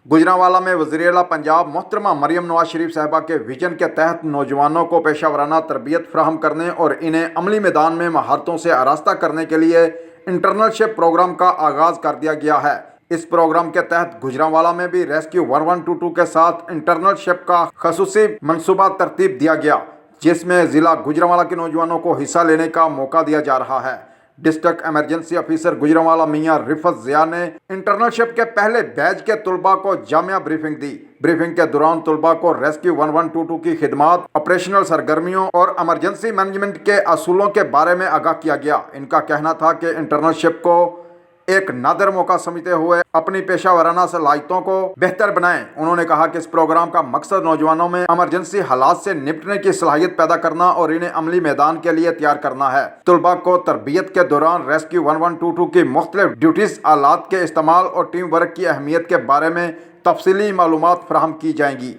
गुजरांवाला में वज़ीर-ए-आला पंजाब मोहतरमा मरियम नवाज शरीफ साहिबा के विजन के तहत नौजवानों को पेशा वराना तरबियत फराहम करने और इन्हें अमली मैदान में महारतों से आरास्ता करने के लिए इंटर्नशिप प्रोग्राम का आगाज़ कर दिया गया है। इस प्रोग्राम के तहत गुजरांवाला में भी रेस्क्यू 1122 के साथ इंटर्नशिप का खसूसी मनसूबा तरतीब दिया गया, जिसमें ज़िला गुजरांवाला के नौजवानों को हिस्सा लेने का मौका दिया जा रहा है। डिस्ट्रिक्ट इमरजेंसी ऑफिसर गुजरांवाला मियां रिफत ज़िया ने इंटर्नशिप के पहले बैच के तुलबा को जामिया ब्रीफिंग दी। ब्रीफिंग के दौरान तुलबा को रेस्क्यू 1122 की खिदमात, ऑपरेशनल सरगर्मियों और इमरजेंसी मैनेजमेंट के असूलों के बारे में आगाह किया गया। इनका कहना था कि इंटर्नशिप को एक नादिर मौका समझते हुए अपनी पेशा वराना सलाहियतों को बेहतर बनाएं। उन्होंने कहा कि इस प्रोग्राम का मकसद नौजवानों में इमरजेंसी हालात से निपटने की सलाहियत पैदा करना और इन्हें अमली मैदान के लिए तैयार करना है। तुलबा को तरबियत के दौरान रेस्क्यू 1122 की मुख्तलिफ ड्यूटीज, आलात के इस्तेमाल और टीम वर्क की अहमियत के बारे में तफसीली मालूमात फराहम की जाएंगी।